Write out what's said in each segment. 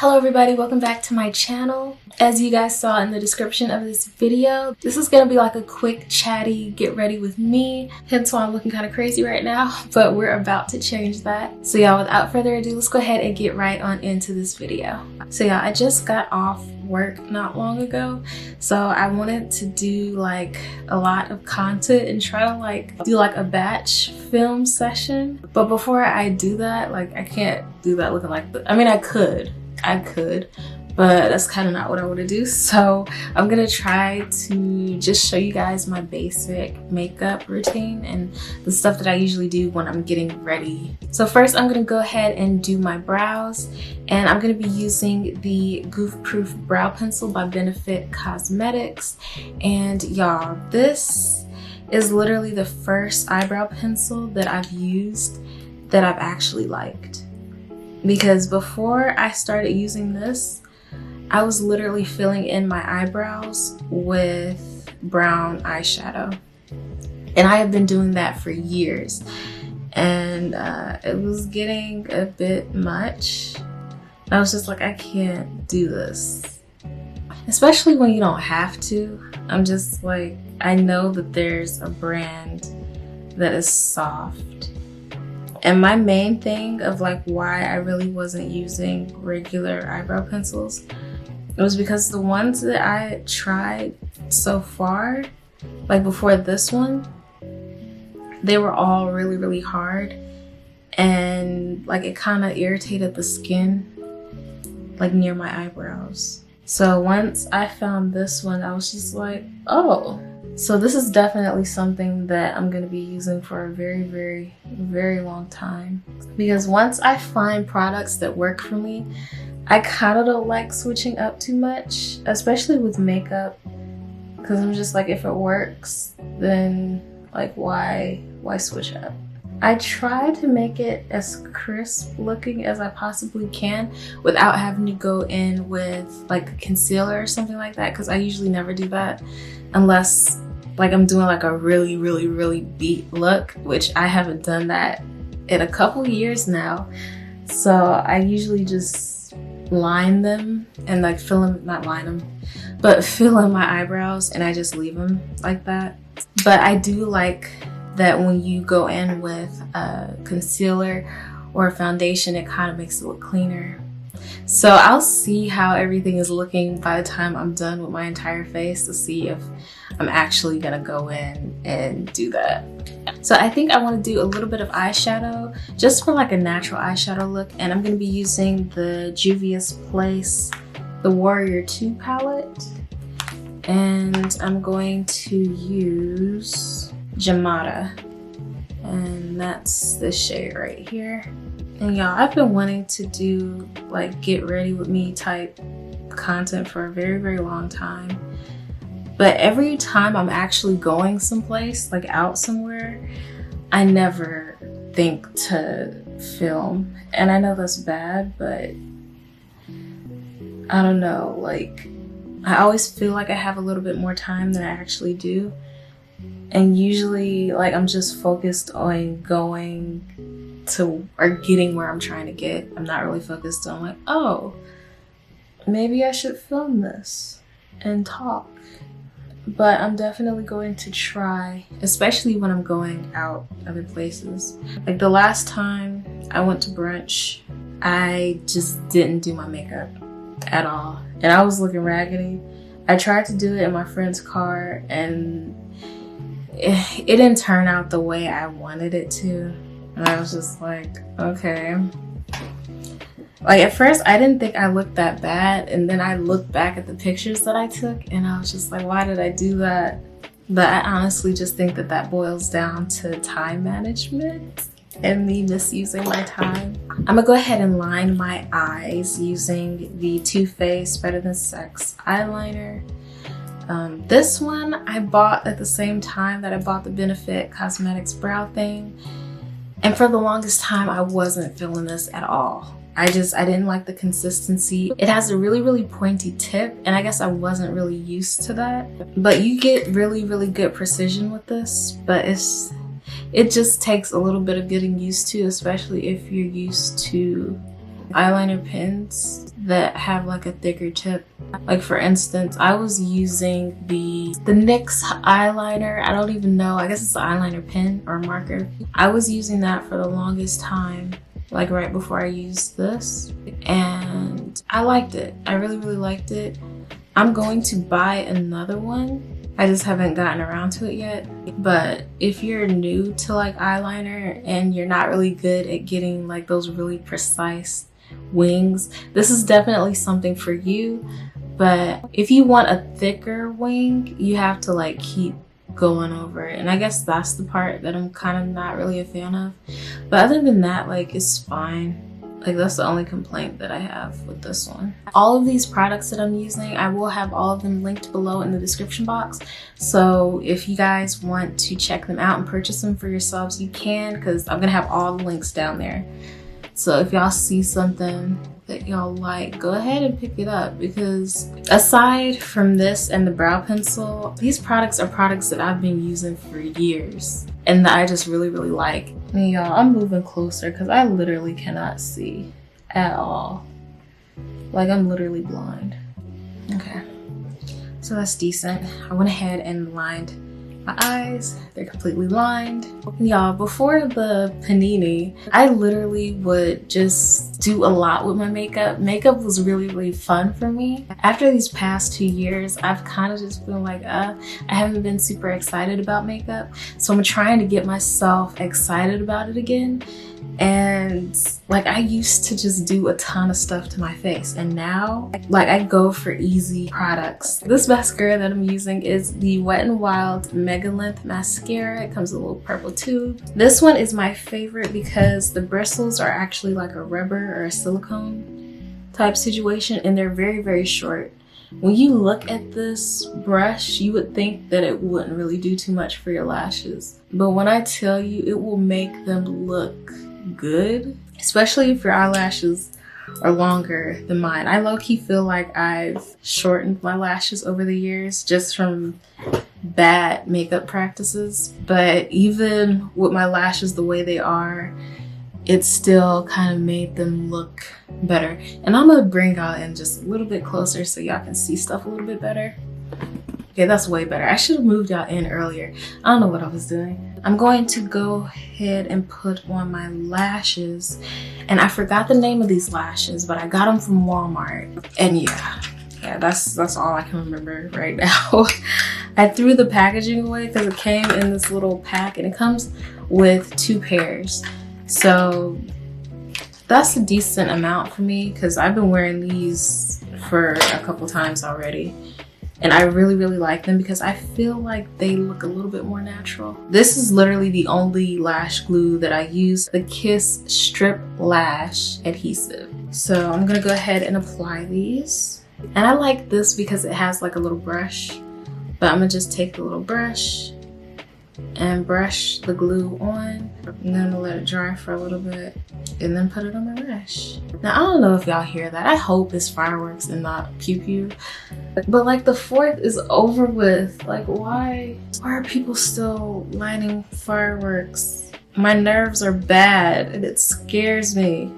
Hello everybody, welcome back to my channel. As you guys saw in the description of this video, this is gonna be like a quick chatty get ready with me, hence why I'm looking kind of crazy right now, but we're about to change that. So y'all, without further ado, let's go ahead and get right on into this video. So y'all, I just got off work not long ago, so I wanted to do like a lot of content and try to like do like a batch film session. But before I do that, like I can't do that looking like I mean I could, but that's kind of not what I want to do. So I'm gonna try to just show you guys my basic makeup routine and the stuff that I usually do when I'm getting ready. So first I'm gonna go ahead and do my brows, and I'm gonna be using the Goof Proof Brow Pencil by Benefit Cosmetics. And y'all, this is literally the first eyebrow pencil that I've used that I've actually liked. Because before I started using this, I was literally filling in my eyebrows with brown eyeshadow. And I have been doing that for years. And it was getting a bit much. I was just like, I can't do this. Especially when you don't have to. I'm just like, I know that there's a brand that is soft. And my main thing of like why I really wasn't using regular eyebrow pencils, it was because the ones that I tried so far, like before this one, they were all really hard, and like it kind of irritated the skin like near my eyebrows. So once I found this one, I was just like, oh. So this is definitely something that I'm going to be using for a very long time. Because once I find products that work for me, I kind of don't like switching up too much, especially with makeup. Because I'm just like, if it works, then like why switch up? I try to make it as crisp looking as I possibly can without having to go in with like a concealer or something like that, because I usually never do that unless like I'm doing like a really beat look, which I haven't done that in a couple years now. So I usually just line them and like fill in my eyebrows, and I just leave them like that. But I do like that when you go in with a concealer or a foundation, it kind of makes it look cleaner. So I'll see how everything is looking by the time I'm done with my entire face to see if I'm actually gonna go in and do that. So I think I want to do a little bit of eyeshadow just for like a natural eyeshadow look, and I'm gonna be using the Juvia's Place, the Warrior 2 palette, and I'm going to use Jamada, and that's this shade right here. And y'all, I've been wanting to do like get ready with me type content for a very long time, but every time I'm actually going someplace, like out somewhere, I never think to film. And I know that's bad, but I don't know, like I always feel like I have a little bit more time than I actually do. And usually like I'm just focused on going to or getting where I'm trying to get. I'm not really focused on like, oh, maybe I should film this and talk. But I'm definitely going to try, especially when I'm going out other places. Like the last time I went to brunch, I just didn't do my makeup at all. And I was looking raggedy. I tried to do it in my friend's car, and it didn't turn out the way I wanted it to. And I was just like, okay. Like at first I didn't think I looked that bad, and then I looked back at the pictures that I took and I was just like, why did I do that? But I honestly just think that that boils down to time management and me misusing my time. I'm gonna go ahead and line my eyes using the Too Faced Better Than Sex eyeliner. This one I bought at the same time that I bought the Benefit Cosmetics brow thing, and for the longest time I wasn't feeling this at all. I didn't like the consistency. It has a really pointy tip, and I guess I wasn't really used to that. But you get really good precision with this, but it just takes a little bit of getting used to, especially if you're used to eyeliner pens that have like a thicker tip. Like for instance, I was using the NYX eyeliner. I don't even know, I guess it's an eyeliner pen or marker. I was using that for the longest time, like right before I used this, and I liked it. I really liked it. I'm going to buy another one. I just haven't gotten around to it yet. But if you're new to like eyeliner and you're not really good at getting like those really precise wings, this is definitely something for you. But if you want a thicker wing, you have to like keep going over it. And I guess that's the part that I'm kind of not really a fan of. But other than that, like, it's fine. Like, that's the only complaint that I have with this one. All of these products that I'm using, I will have all of them linked below in the description box. So if you guys want to check them out and purchase them for yourselves, you can, because I'm gonna have all the links down there. So if y'all see something that y'all like, go ahead and pick it up, because aside from this and the brow pencil, these products are products that I've been using for years and that I just really like. And y'all, I'm moving closer because I literally cannot see at all. Like, I'm literally blind. Okay, so that's decent. I went ahead and lined my eyes. They're completely lined. Y'all, before the panini, I literally would just do a lot with my makeup. Makeup was really fun for me. After these past 2 years, I've kind of just been like, I haven't been super excited about makeup. So I'm trying to get myself excited about it again. And like, I used to just do a ton of stuff to my face, and now like I go for easy products. This mascara that I'm using is the Wet n Wild Mega Length Mascara. It comes with a little purple tube. This one is my favorite because the bristles are actually like a rubber or a silicone type situation, and they're very short. When you look at this brush, you would think that it wouldn't really do too much for your lashes, but when I tell you, it will make them look good, especially if your eyelashes are longer than mine. I low-key feel like I've shortened my lashes over the years just from bad makeup practices, but even with my lashes the way they are, it still kind of made them look better. And I'm gonna bring y'all in just a little bit closer so y'all can see stuff a little bit better. Okay, that's way better. I should have moved y'all in earlier. I don't know what I was doing. I'm going to go ahead and put on my lashes. And I forgot the name of these lashes, but I got them from Walmart. And yeah, that's all I can remember right now. I threw the packaging away because it came in this little pack, and it comes with 2 pairs. So that's a decent amount for me because I've been wearing these for a couple times already. And I really like them because I feel like they look a little bit more natural. This is literally the only lash glue that I use, the Kiss Strip Lash Adhesive. So I'm gonna go ahead and apply these. And I like this because it has like a little brush, but I'm gonna just take the little brush and brush the glue on. I'm gonna let it dry for a little bit and then put it on my lash. Now, I don't know if y'all hear that. I hope it's fireworks and not pew pew. But like, the 4th is over with. Like, why are people still lighting fireworks? My nerves are bad and it scares me.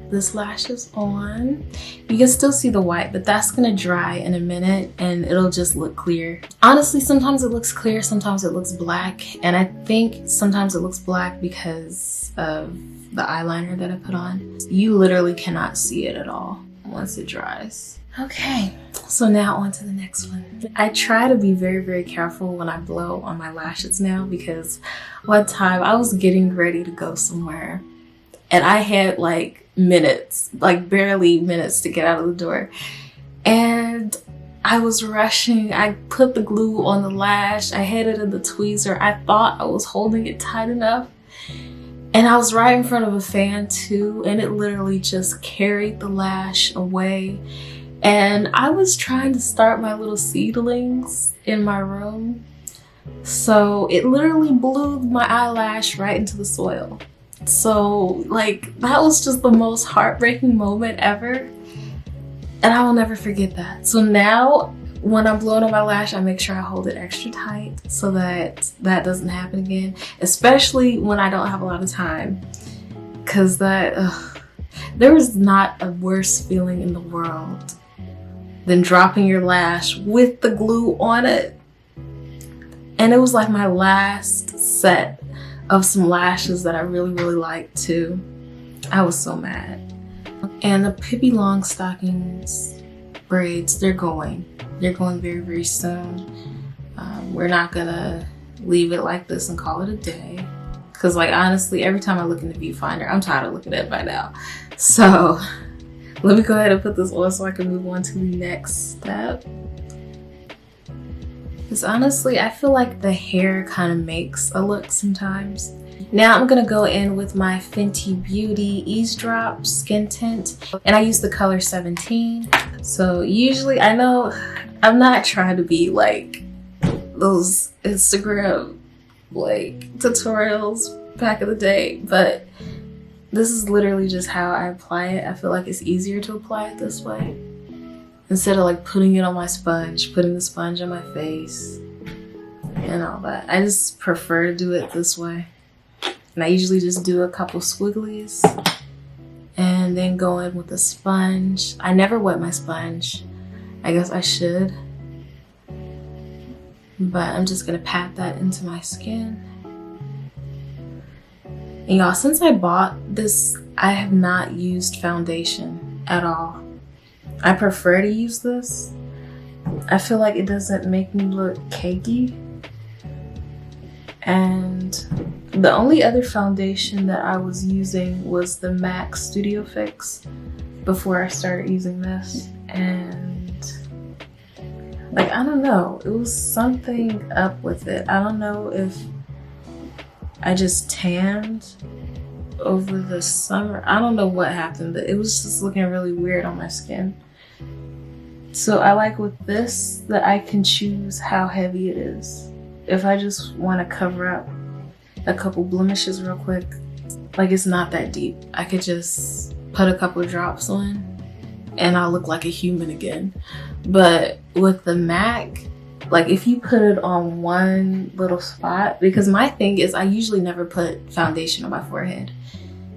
This lash is on. You can still see the white, but that's gonna dry in a minute and it'll just look clear. Honestly, sometimes it looks clear, sometimes it looks black. And I think sometimes it looks black because of the eyeliner that I put on. You literally cannot see it at all once it dries. Okay, so now on to the next one. I try to be very careful when I blow on my lashes now, because one time I was getting ready to go somewhere and I had like minutes, like barely minutes to get out of the door. And I was rushing. I put the glue on the lash. I had it in the tweezer. I thought I was holding it tight enough. And I was right in front of a fan too, and it literally just carried the lash away. And I was trying to start my little seedlings in my room. So it literally blew my eyelash right into the soil. So like, that was just the most heartbreaking moment ever. And I will never forget that. So now when I'm blowing on my lash, I make sure I hold it extra tight so that that doesn't happen again, especially when I don't have a lot of time. Cause that, There is not a worse feeling in the world than dropping your lash with the glue on it. And it was like my last set of some lashes that I really, really liked too. I was so mad. And the Pippi Longstockings braids, they're going very, very soon. We're not gonna leave it like this and call it a day. Cause like honestly, every time I look in the viewfinder, I'm tired of looking at it by now. So let me go ahead and put this on so I can move on to the next step. Because honestly, I feel like the hair kind of makes a look sometimes. Now I'm gonna go in with my Fenty Beauty Eavesdrop Skin Tint, and I use the color 17. So usually, I know I'm not trying to be like those Instagram like tutorials back in the day, but this is literally just how I apply it. I feel like it's easier to apply it this way. Instead of like putting it on my sponge, putting the sponge on my face and all that. I just prefer to do it this way. And I usually just do a couple squigglies and then go in with a sponge. I never wet my sponge. I guess I should. But I'm just gonna pat that into my skin. And y'all, since I bought this, I have not used foundation at all. I prefer to use this. I feel like it doesn't make me look cakey. And the only other foundation that I was using was the MAC Studio Fix before I started using this. And like, I don't know, it was something up with it. I don't know if I just tanned over the summer. I don't know what happened, but it was just looking really weird on my skin. So I like with this that I can choose how heavy it is. If I just want to cover up a couple blemishes real quick, like it's not that deep. I could just put a couple drops on and I'll look like a human again. But with the MAC, like if you put it on one little spot, because my thing is I usually never put foundation on my forehead.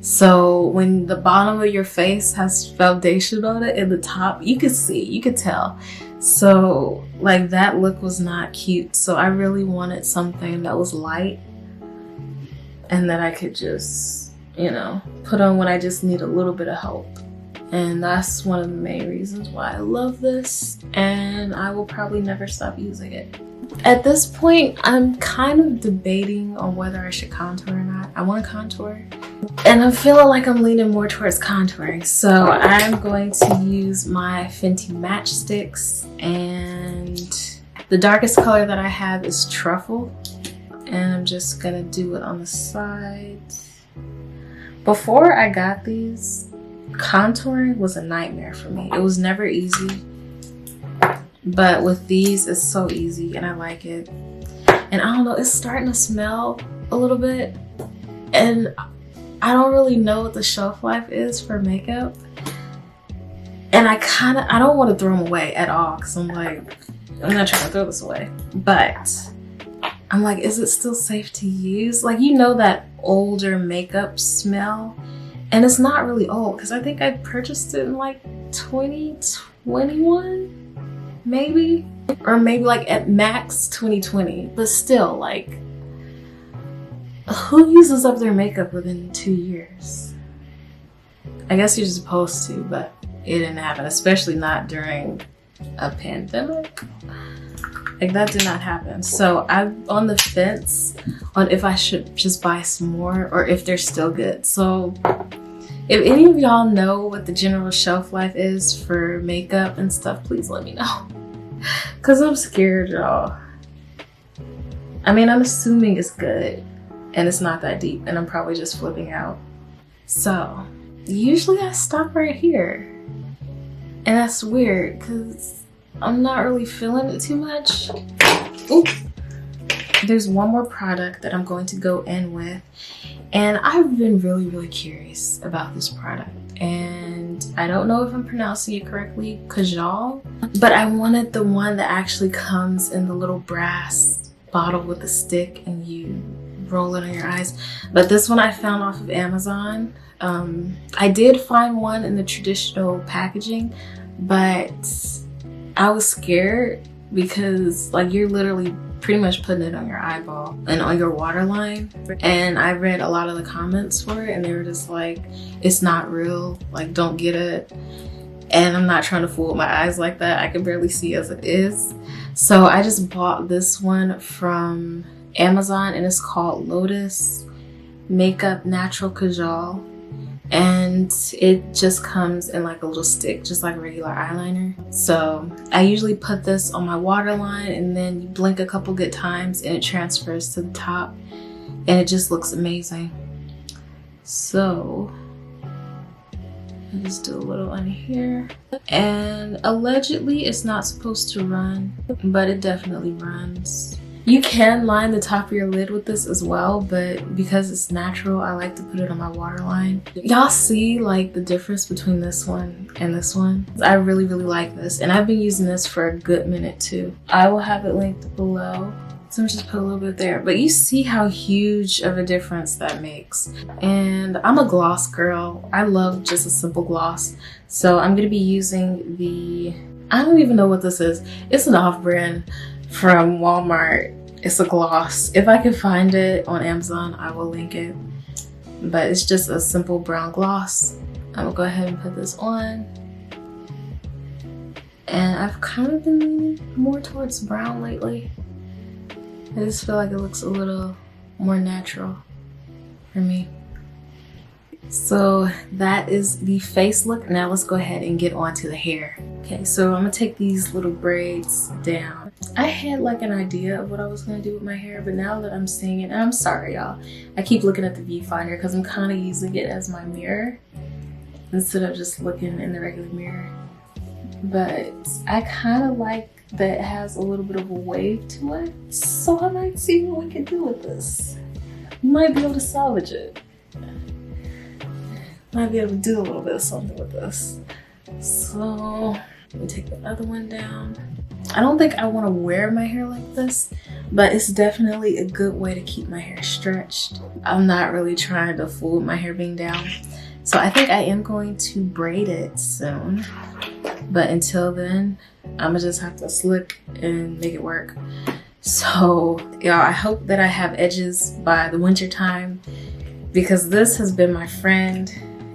So when the bottom of your face has foundation on it and the top, you could tell. So like that look was not cute. So I really wanted something that was light and that I could just, you know, put on when I just need a little bit of help. And that's one of the main reasons why I love this, and I will probably never stop using it. At this point, I'm kind of debating on whether I should contour or not. I want to contour, and I'm feeling like I'm leaning more towards contouring. So I'm going to use my Fenty Matchsticks, and the darkest color that I have is Truffle, and I'm just gonna do it on the sides. Before I got these, contouring was a nightmare for me. It was never easy, but with these it's so easy and I like it. And I don't know, it's starting to smell a little bit, and I don't really know what the shelf life is for makeup, and I don't want to throw them away at all, because I'm like, I'm not trying to throw this away, but I'm like, is it still safe to use? Like, you know, that older makeup smell. And it's not really old, because I think I purchased it in like 2021, maybe? Or maybe like at max 2020. But still, like, who uses up their makeup within 2 years? I guess you're supposed to, but it didn't happen, especially not during a pandemic. Like, that did not happen. So I'm on the fence on if I should just buy some more or if they're still good. So if any of y'all know what the general shelf life is for makeup and stuff, please let me know. Cause I'm scared, y'all. I mean, I'm assuming it's good and it's not that deep and I'm probably just flipping out. So usually I stop right here. And that's weird because I'm not really feeling it too much. Ooh. There's one more product that I'm going to go in with, and I've been really, really curious about this product, and I don't know if I'm pronouncing it correctly, Kajal, but I wanted the one that actually comes in the little brass bottle with a stick and you roll it on your eyes. But this one I found off of Amazon. I did find one in the traditional packaging, but I was scared because like you're literally pretty much putting it on your eyeball and on your waterline. And I read a lot of the comments for it and they were just like, it's not real, like don't get it. And I'm not trying to fool my eyes like that. I can barely see as it is. So I just bought this one from Amazon and it's called Lotus Makeup Natural Kajal. And it just comes in like a little stick, just like a regular eyeliner. So I usually put this on my waterline and then you blink a couple good times and it transfers to the top and it just looks amazing. So I just do a little on here. And allegedly it's not supposed to run, but it definitely runs. You can line the top of your lid with this as well, but because it's natural, I like to put it on my waterline. Y'all see like the difference between this one and this one? I really like this, and I've been using this for a good minute too. I will have it linked below. So I'm just put a little bit there, but you see how huge of a difference that makes. And I'm a gloss girl. I love just a simple gloss. So I'm gonna be using the, I don't even know what this is. It's an off-brand from Walmart. It's a gloss. If I can find it on Amazon, I will link it. But it's just a simple brown gloss. I will go ahead and put this on. And I've kind of been leaning more towards brown lately. I just feel like it looks a little more natural for me. So that is the face look. Now let's go ahead and get on to the hair. Okay, so I'm gonna take these little braids down. I had like an idea of what I was gonna do with my hair, but now that I'm seeing it, and I'm sorry y'all, I keep looking at the viewfinder because I'm kind of using it as my mirror instead of just looking in the regular mirror. But I kind of like that it has a little bit of a wave to it. So I might see what we can do with this. Might be able to salvage it. Might be able to do a little bit of something with this. So let me take the other one down. I don't think I want to wear my hair like this, but it's definitely a good way to keep my hair stretched. I'm not really trying to fool with my hair being down. So I think I am going to braid it soon. But until then, I'm gonna just have to slick and make it work. So y'all, I hope that I have edges by the winter time because this has been my friend.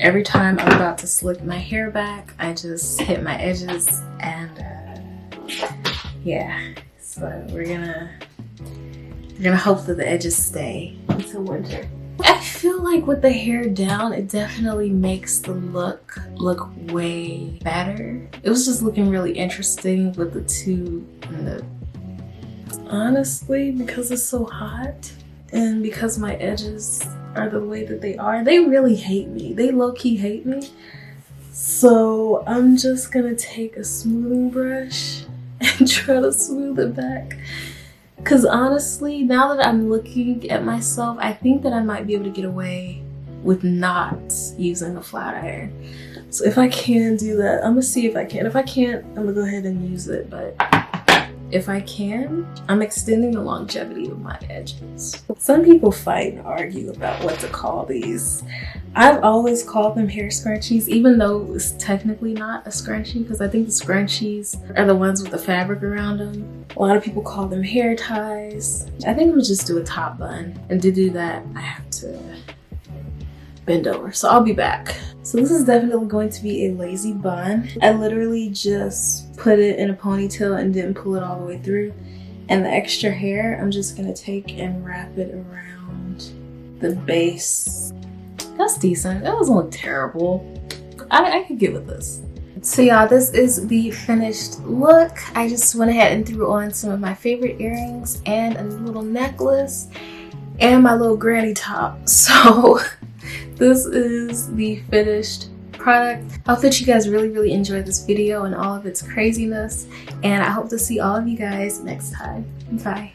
Every time I'm about to slick my hair back, I just hit my edges and yeah. So we're gonna hope that the edges stay until winter. I feel like with the hair down, it definitely makes the look way better. It was just looking really interesting with the two and the, honestly, because it's so hot and because my edges are the way that they are, they really hate me. They low-key hate me. So I'm just gonna take a smoothing brush and try to smooth it back. Because honestly, now that I'm looking at myself, I think that I might be able to get away with not using a flat iron. So if I can do that, I'm gonna see if I can. If I can't, I'm gonna go ahead and use it. But if I can, I'm extending the longevity of my edges. Some people fight and argue about what to call these. I've always called them hair scrunchies, even though it's technically not a scrunchie, because I think the scrunchies are the ones with the fabric around them. A lot of people call them hair ties. I think I'm gonna just do a top bun, and to do that, I have to bend over. So I'll be back. So this is definitely going to be a lazy bun. I literally just put it in a ponytail and didn't pull it all the way through. And the extra hair, I'm just gonna take and wrap it around the base. That's decent. That doesn't look terrible. I could get with this. So y'all, this is the finished look. I just went ahead and threw on some of my favorite earrings and a little necklace and my little granny top. So this is the finished product. I hope that you guys really enjoyed this video and all of its craziness, and I hope to see all of you guys next time. Bye.